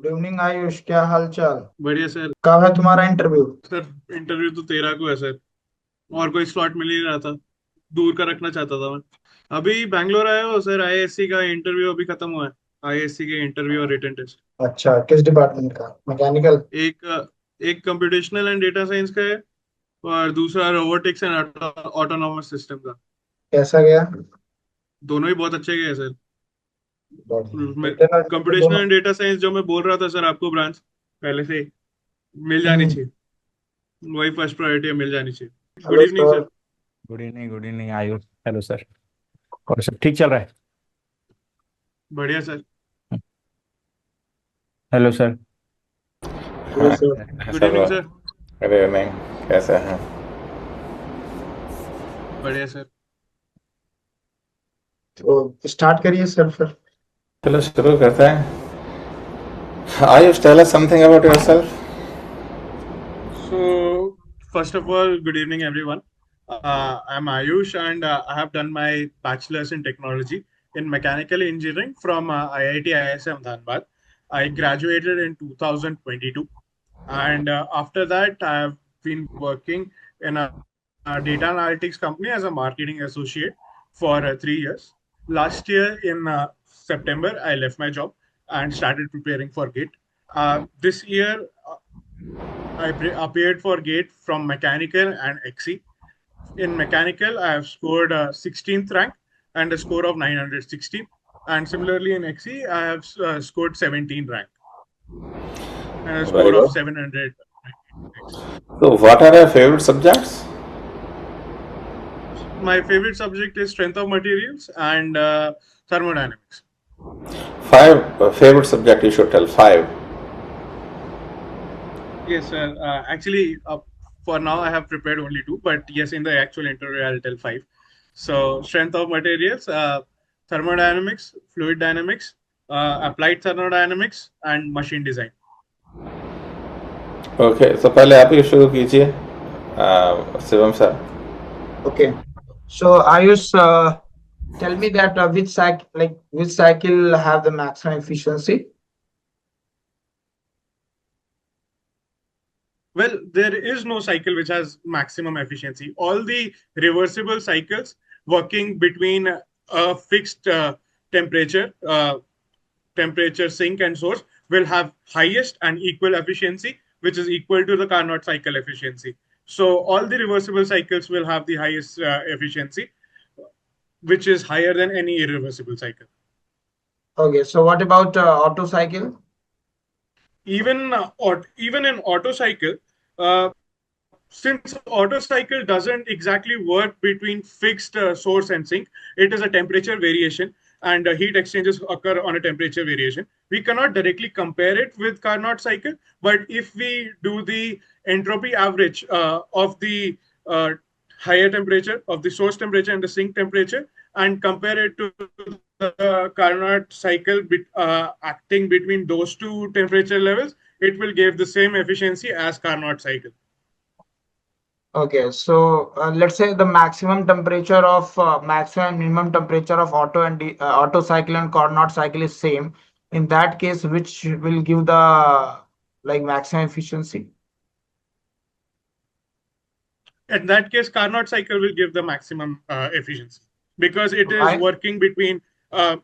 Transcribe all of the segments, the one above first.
Good evening Ayush, क्या हाल चाल। बढ़िया सर। कब है तुम्हारा इंटरव्यू? सर इंटरव्यू तो 13 को है सर। और कोई स्लॉट मिल नहीं रहा था। दूर का रखना चाहता था मैं। अभी बैंगलोर आया हो सर, आईएससी का इंटरव्यू अभी खत्म हुआ है। आईएससी के इंटरव्यू और रिटन टेस्ट। अच्छा, किस डिपार्टमेंट का? मैकेनिकल? एक एक कंप्यूटेशनल एंड डेटा साइंस का है। और दूसरा रोबोटिक्स एंड ऑटोनॉमस सिस्टम का। कैसा गया? दोनों ही बहुत अच्छे गए सर। बढ़िया। इंटरनल के कंप्यूटेशनल दोनों। एंड डेटा साइंस जो मैं बोल रहा था सर आपको, ब्रांच पहले से ही मिल जानी हम्म। चाहिए। वही फर्स्ट प्रायोरिटी है, मिल जानी चाहिए। Good hello evening sir. Sir. Good evening, good evening Ayush. Hello sir. और सब ठीक चल रहा है? बढ़िया सर। Hello sir. हेलो हाँ, सर। गुड सब इवनिंग सर। Good evening. कैसे हैं? बढ़िया सर। तो स्टार्ट करिए सर फिर। चलो शुरू करते हैं। Ayush, tell us something about yourself. So, first of all, good evening, everyone. I'm Ayush, and I have done my bachelor's in technology in mechanical engineering from IIT ISM Dhanbad. I graduated in 2022, and after that, I have been working in a data analytics company as a marketing associate for 3 years. Last year in September, I left my job and started preparing for GATE. This year, appeared for GATE from mechanical and XE. In mechanical, I have scored 16th rank and a score of 916. And similarly in XE, I have scored 17th rank and a Very score of good. 796. So, what are your favorite subjects? My favorite subject is strength of materials and thermodynamics. Five favorite subject you should tell. Five. Yes, sir. Actually, for now, I have prepared only two, but yes, in the actual interview, I'll tell five. So, strength of materials, thermodynamics, fluid dynamics, applied thermodynamics, and machine design. Okay, तो पहले आप ही शुरू कीजिए, Shivam sir. Okay. So Ayush, tell me that which cycle have the maximum efficiency? Well, there is no cycle which has maximum efficiency. All the reversible cycles working between a fixed temperature sink and source will have highest and equal efficiency, which is equal to the Carnot cycle efficiency. So all the reversible cycles will have the highest efficiency, which is higher than any irreversible cycle. Okay. So what about auto cycle? Even in auto cycle, uh, since auto cycle doesn't exactly work between fixed source and sink, it is a temperature variation, and heat exchanges occur on a temperature variation. We cannot directly compare it with Carnot cycle, but if we do the entropy average of the higher temperature of the source temperature and the sink temperature and compare it to the Carnot cycle acting between those two temperature levels, it will give the same efficiency as Carnot cycle. Okay, so let's say the maximum and minimum temperature of auto cycle and Carnot cycle is same. In that case, which will give the maximum efficiency? In that case, Carnot cycle will give the maximum efficiency because it is Why? working between uh,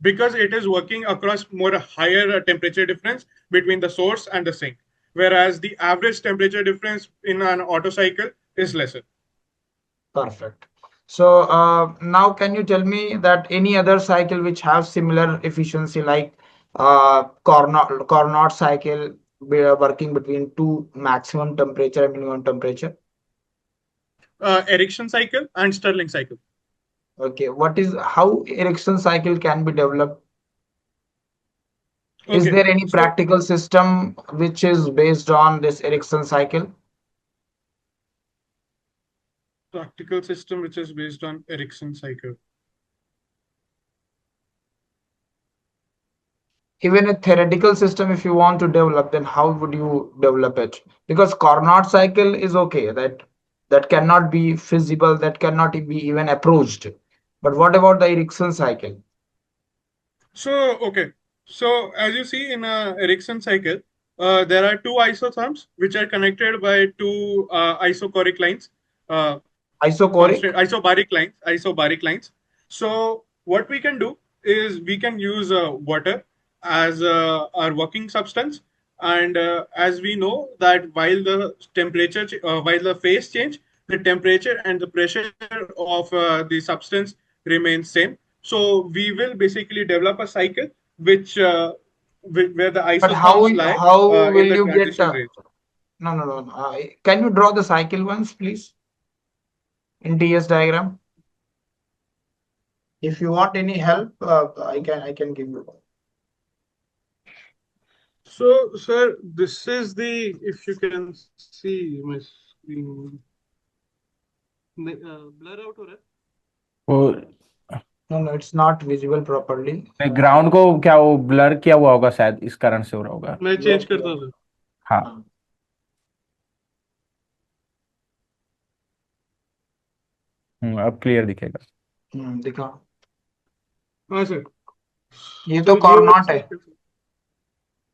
because it is working across more higher temperature difference between the source and the sink, whereas the average temperature difference in an auto cycle is lesser. Perfect. So now can you tell me that any other cycle which have similar efficiency like Carnot cycle working between two maximum temperature and minimum temperature? Ericsson cycle and Stirling cycle. Okay, what is how Ericsson cycle can be developed? Is Okay, there any so practical system which is based on this Ericsson cycle? practical system which is based on Ericsson cycle. Even a theoretical system, if you want to develop, then how would you develop it? Because Carnot cycle is okay, that cannot be feasible, that cannot be even approached. But what about the Ericsson cycle? So okay, So, as you see in a Ericsson cycle, there are two isotherms which are connected by two isochoric lines, uh, Isochoric. constant isobaric lines. So, what we can do is we can use water as our working substance, and as we know that while the while the phase change, the temperature and the pressure of the substance remains same. So, we will basically develop a cycle which where the But how isotherms lie how in will the you get? transition range. No, no, no. Can you draw the cycle once, please, in TS diagram? If you want any help, I can give you. So, sir, this is the, if you can see my screen, blur out हो रहा है? वो No, no, it's not visible properly. Background को क्या वो blur किया हुआ होगा, शायद इस कारण से हो रहा होगा। मैं चेंज करता हूँ सर। हाँ, अब क्लियर दिखेगा। दिखा। हाँ सर। ये सर तो ये कॉर्नॉट है, वाली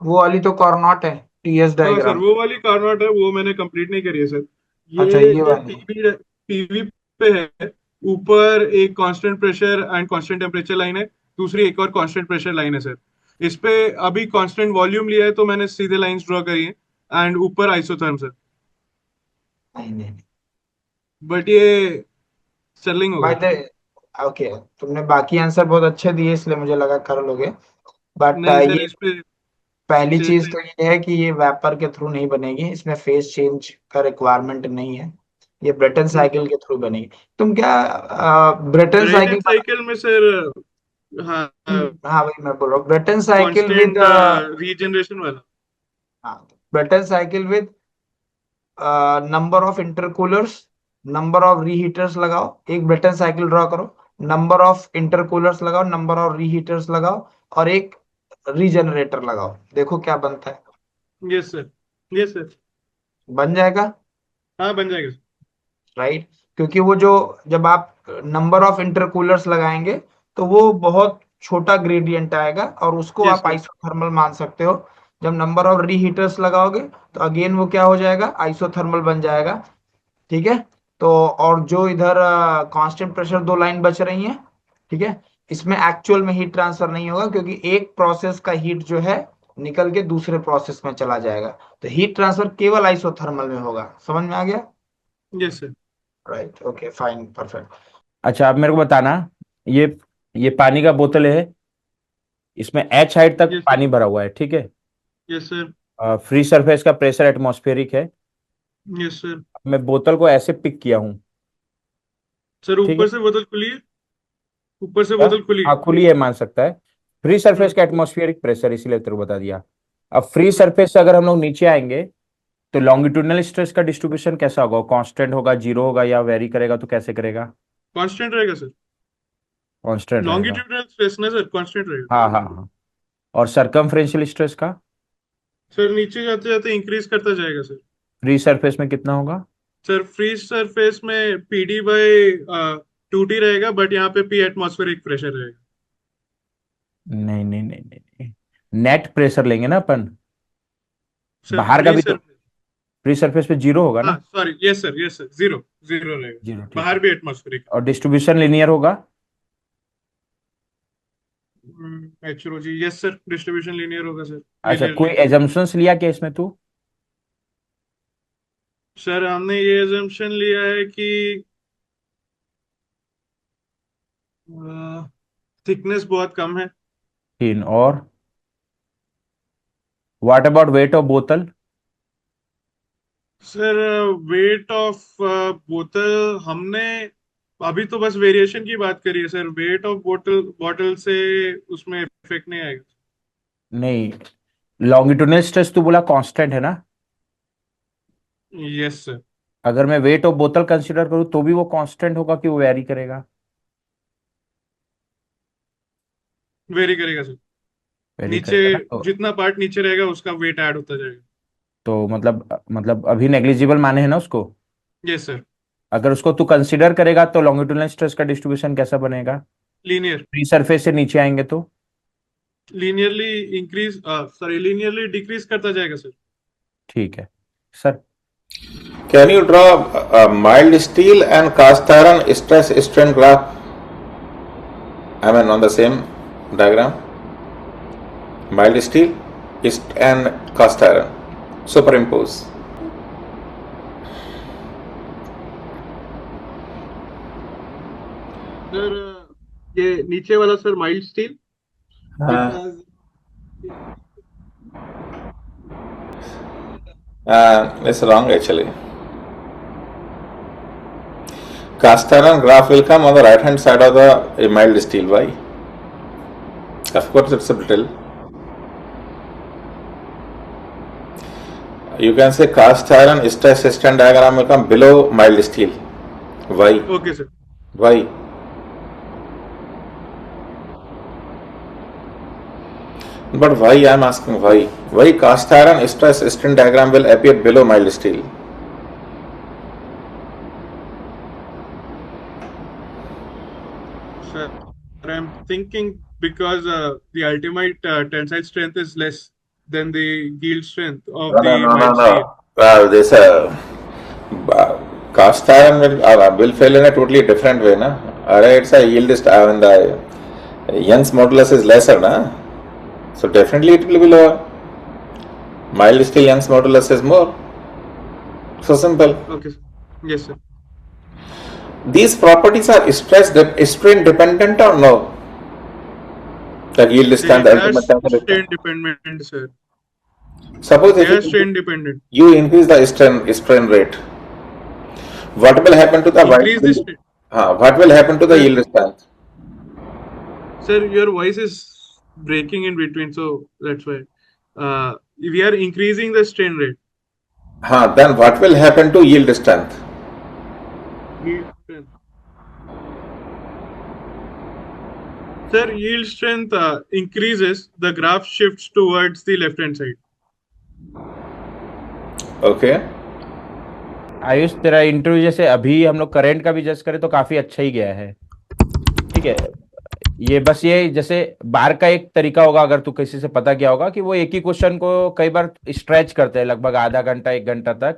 वो वाली तो कॉर्नॉट है टीएस हाँ सर, डायग्राम। वो वाली कार्नोट है, वो मैंने कंप्लीट नहीं करी है सर। अच्छा, ये ये वाली। पीवी पे है, ऊपर एक constant pressure and constant temperature line है, दूसरी एक और कांस्टेंट प्रेशर लाइन है सर। इस पे अभी कांस्टेंट वॉल्यूम लिया है तो मैंने सीधे लाइंस ड्रॉ करी है, एंड ऊपर आइसोथर्म सर। नहीं नहीं बट ये स्टर्लिंग बाय होगा। द ओके, तुमने बाकी आंसर बहुत अच्छे दिए इसलिए मुझे लगा कर लोगे। बट नहीं सर, ये इस पे पहली चेंज चीज नहीं। तो ये है कि ये वेपर के थ्रू नहीं बनेगी, इसमें फेज चेंज का रिक्वायरमेंट नहीं है, ये ब्रेटन साइकिल के थ्रू बनेगी। तुम क्या ब्रेटन ब्रेटन साइकिल साइकिल में सर, हाँ, हाँ भाई मैं बोल रहा हूँ Brayton cycle with constant regeneration वाला। हाँ, Brayton cycle with number of intercoolers, number of reheaters लगाओ, एक ब्रेटन साइकिल ड्रॉ करो, नंबर ऑफ इंटरकूलर्स लगाओ, नंबर ऑफ रीहीटर्स लगाओ, और एक रीजनरेटर लगाओ, देखो क्या बनता है। Yes sir, yes sir. बन जाएगा, हाँ बन जाएगा सर। राइट? क्योंकि वो जो जब आप नंबर ऑफ इंटरकूलर्स लगाएंगे तो वो बहुत छोटा ग्रेडियंट आएगा और उसको यस आप सर। आइसोथर्मल मान सकते हो। जब नंबर ऑफ रीहीटर्स लगाओगे तो अगेन वो क्या हो जाएगा, आइसोथर्मल बन जाएगा। ठीक है? तो और जो इधर कांस्टेंट प्रेशर दो लाइन बच रही हैं, ठीक है, इसमें एक्चुअल में हीट ट्रांसफर नहीं होगा क्योंकि एक प्रोसेस का हीट जो है निकल के दूसरे प्रोसेस में चला जाएगा, तो हीट ट्रांसफर केवल आइसोथर्मल में होगा। समझ में आ गया? Yes sir. Right, okay, fine, perfect. अच्छा, अब मेरे को बताना, ये ये पानी का बोतल है, इसमें एच हाइट तक यस सर। पानी भरा हुआ है, ठीक है। Yes sir. फ्री सरफेस का प्रेशर एटमॉस्फेरिक है। Yes sir. मैं बोतल को ऐसे पिक किया हूँ, सर ठीक है। ऊपर से बोतल खुली है, ऊपर से क्या? बोतल खुली है। हाँ, खुली है, मान सकता है। फ्री सरफेस हम्म। का एटमॉस्फेरिक प्रेशर, इसीलिए तेरे को बता दिया। अब फ्री सरफेस से अगर हम लोग नीचे आएंगे तो लॉन्गिट्यूडनल स्ट्रेस का डिस्ट्रीब्यूशन कैसा होगा? कांस्टेंट होगा, जीरो होगा, या वेरी करेगा? तो कैसे करेगा? कांस्टेंट रहेगा सर। कांस्टेंट रहेगा। लॉन्गिट्यूडनल स्ट्रेस ना सर, कांस्टेंट रहेगा। हाँ हाँ हाँ। और सरकमफ्रेंशियल स्ट्रेस का? सर नीचे जाते जाते इंक्रीज करता जाएगा सर। फ्री सरफेस में कितना होगा? सर फ्री सरफेस में पीडी बाई 2T रहेगा, बट यहाँ पे पी एटमॉस्फेरिक प्रेशर रहेगा। नहीं नहीं नहीं नहीं नहीं, नेट प्रेशर लेंगे ना अपन। सर बाहर का फ्री भी तो सर, फ्री सरफेस पे जीरो होगा हाँ ना? Sorry, yes sir, yes sir, zero zero रहेगा। जीरो, ठीक बाहर है। भी एटमॉस्फेरिक। और डिस्ट्रीब्यूशन लिनियर होगा? H G, yes sir, distribution linear होगा सर। अच्छा, कोई लीनियरली। एजम्पशंस लिया क्या इसमें तू? सर हमने ये एजम्पशन लिया है कि थिकनेस बहुत कम है। तीन। और व्हाट अबाउट वेट ऑफ बोतल? सर वेट ऑफ बोतल हमने अभी तो बस वेरिएशन की बात करी है सर, वेट ऑफ बोतल बॉटल से उसमें इफेक्ट नहीं आएगा। नहीं, लॉन्गिट्यूडनल स्ट्रेस तू बोला कांस्टेंट है ना? Yes sir. अगर मैं वेट ऑफ बोतल कंसीडर करूं तो भी वो कांस्टेंट होगा कि वो वेरी करेगा? वेरी करेगा सर। वेरी नीचे करेगा ना, जितना पार्ट नीचे रहेगा उसका वेट ऐड होता जाएगा। तो मतलब अभी नेग्लिजिबल माने हैं ना उसको? Yes sir. अगर उसको तू कंसीडर करेगा तो लॉन्गिट्यूडनल स्ट्रेस का डिस्ट्रीब्यूशन कैसा बनेगा? लीनियर। फ्री सरफेस से नीचे आएंगे तो लीनियरली डिक्रीज करता जाएगा सर। ठीक है sir. Can you draw a mild steel and cast iron stress strain graph? I mean, on the same diagram. Mild steel and cast iron. Superimpose. Sir ये नीचे वाला sir mild steel, It's wrong actually. Cast iron graph will come on the right hand side of the mild steel. Why? Of course, it's a brittle. You can say cast iron stress strain diagram will come below mild steel. Why? Okay sir. Why? But why? I am asking why. Why cast iron stress strain diagram will appear below mild steel? Sir, I'm thinking because the ultimate tensile strength is less than the yield strength of the mild steel. This cast iron will fail in a totally different way, na? Alright, it's a yield. When the Young's modulus is lesser, na? So definitely it will be lower. Mild steel Young's modulus is more. So simple. Okay, sir. Yes, sir. These properties are strain dependent or no? The yield strength, They ultimate are tensile strain dependent, sir. Suppose They are if strain dependent. you increase the strain rate, what will happen to the Increase the strain. what will happen to the yield strength? Sir, your voice is breaking in between, so that's why. We are increasing the strain rate. Then what will happen to yield strength? Yield strength. Sir, yield strength increases, the graph shifts towards the left hand side. Okay. Ayush तेरा interview जैसे अभी हम लोग current का भी जज करें तो काफी अच्छा ही गया है। ठीक है, ये बस ये जैसे बार का एक तरीका होगा, अगर तू किसी से पता किया होगा कि वो एक ही क्वेश्चन को कई बार स्ट्रेच करते हैं लगभग आधा घंटा 1 घंटा तक,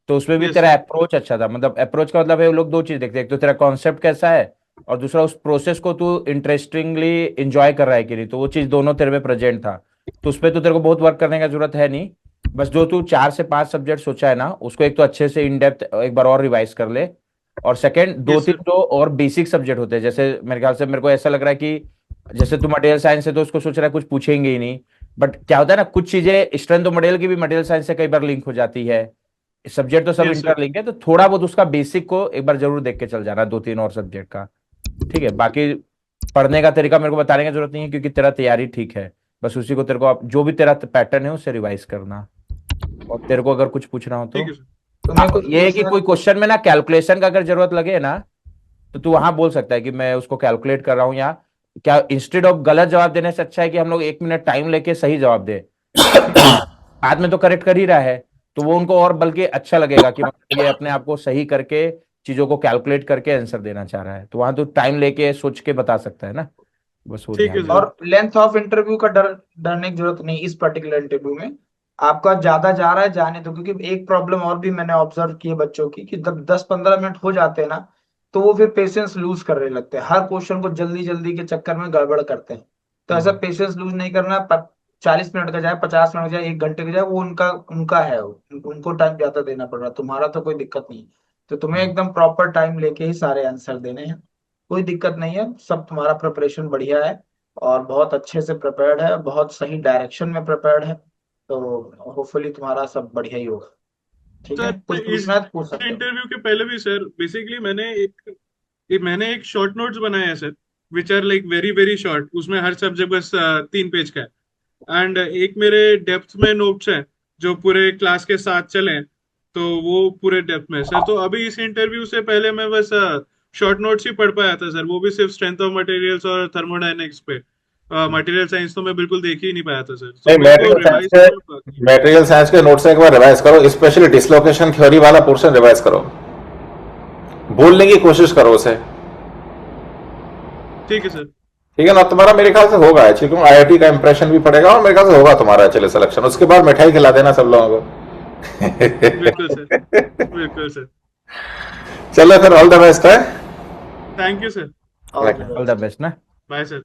तो उसमें भी Yes, तेरा sir. अप्रोच अच्छा था। मतलब अप्रोच का मतलब है वो लोग दो चीज देखते हैं, एक तो तेरा कॉन्सेप्ट कैसा है और दूसरा उस प्रोसेस को तू इंटरेस्टिंगली एंजॉय कर रहा है कि नहीं, तो वो चीज दोनों तेरे में प्रेजेंट था। तो उस पर तो तेरे को बहुत वर्क करने का जरूरत है नहीं, बस जो तू 4 से 5 सब्जेक्ट सोचा है ना उसको एक तो अच्छे से इन डेप्थ एक बार और रिवाइज कर ले, और सेकंड दो Yes, तीन sir. जो और बेसिक सब्जेक्ट होते हैं, जैसे मेरे ख्याल से मेरे को ऐसा लग रहा है कि जैसे तू मटेरियल साइंस है तो उसको सोच रहा है कुछ पूछेंगे ही नहीं, बट क्या होता है ना कुछ चीजें स्ट्रेंथ ऑफ मटेरियल की भी मटेरियल साइंस से कई बार लिंक हो जाती है, सब्जेक्ट तो सब Yes, sir. इंटरलिंक है, तो थोड़ा बहुत उसका बेसिक को एक बार जरूर देख के चल जाना 2-3 और सब्जेक्ट का। ठीक है, बाकी पढ़ने का तरीका मेरे को बताने की जरूरत नहीं है क्योंकि तेरा तैयारी ठीक है, बस उसी को तेरे को जो भी तेरा पैटर्न है उससे रिवाइज करना, और तेरे को अगर कुछ पूछना हो तो ठीक है सर। तुम्हें कुछ ये है कि पूछना कोई क्वेश्चन में ना कैलकुलेशन का अगर जरूरत लगे ना तो तू वहां बोल सकता है कि मैं उसको कैलकुलेट कर रहा हूँ, या क्या इंस्टेड ऑफ गलत जवाब देने से अच्छा है कि हम लोग 1 मिनट टाइम लेके सही जवाब दे, बाद में तो करेक्ट कर ही रहा है, तो वो उनको और बल्कि अच्छा लगेगा कि मतलब ये अपने आप को सही करके चीजों को कैलकुलेट करके आंसर देना चाह रहा है, तो वहां तो टाइम लेके सोच के बता सकता है ना, बस वो ठीक है ध्यान सर। और लेंथ ऑफ इंटरव्यू का डरने की जरूरत नहीं इस पर्टिकुलर इंटरव्यू में। आपका ज्यादा जा रहा है जाने दो, क्योंकि एक प्रॉब्लम और भी मैंने ऑब्जर्व की है बच्चों की कि जब 10-15 मिनट हो जाते हैं ना तो वो फिर पेशेंस लूज करने लगते हैं, हर क्वेश्चन को जल्दी जल्दी के चक्कर में गड़बड़ करते हैं। तो ऐसा पेशेंस लूज नहीं करना। 40 मिनट का जाए, 50 मिनट का जाए, 1 घंटे का जाए, वो उनका उनका है, उनको टाइम ज्यादा देना पड़ रहा है, तुम्हारा तो कोई दिक्कत नहीं। तो तुम्हें एकदम प्रॉपर टाइम लेके ही सारे आंसर देने हैं, कोई दिक्कत नहीं है। सब तुम्हारा प्रिपरेशन बढ़िया है और बहुत अच्छे से प्रिपेयर्ड है, बहुत सही डायरेक्शन में प्रिपेयर्ड है, तो होपफुली तुम्हारा सब बढ़िया ही होगा। ठीक है, कुछ सर इस पूछना है तो पूछ सकते हो। इंटरव्यू के पहले भी सर बेसिकली मैंने एक शॉर्ट नोट्स बनाया है sir, which are like very very short, उसमें हर सब्जेक्ट बस 3 पेज का है, एंड एक मेरे डेप्थ में नोट्स है जो पूरे क्लास के साथ चले हैं, तो वो पूरे डेप्थ में है सर। तो अभी इस इंटरव्यू से पहले मैं बस शॉर्ट नोट्स ही पढ़ पाया था सर, वो भी सिर्फ स्ट्रेंथ ऑफ मटेरियल्स और थर्मोडायनेमिक्स पे। मटेरियल साइंस तो मैं बिल्कुल देख ही नहीं पाया था सर, तो नहीं, मेरे को रिवाइज करना बाकी। मटेरियल साइंस के नोट्स एक बार रिवाइज करो, स्पेशली डिसलोकेशन थ्योरी वाला पोर्शन रिवाइज करो, बोलने की कोशिश करो उसे। ठीक है सर। ठीक है ना, तुम्हारा मेरे ख्याल से होगा एक्चुअली, क्योंकि आईआईटी का इंप्रेशन भी पड़ेगा और मेरे ख्याल से होगा तुम्हारा चले सिलेक्शन। उसके बाद मिठाई खिला देना सब लोगों को। बिल्कुल सर, बिल्कुल सर। चलो फिर, ऑल द बेस्ट है। Thank you sir. और ऑल द बेस्ट ना। Bye sir.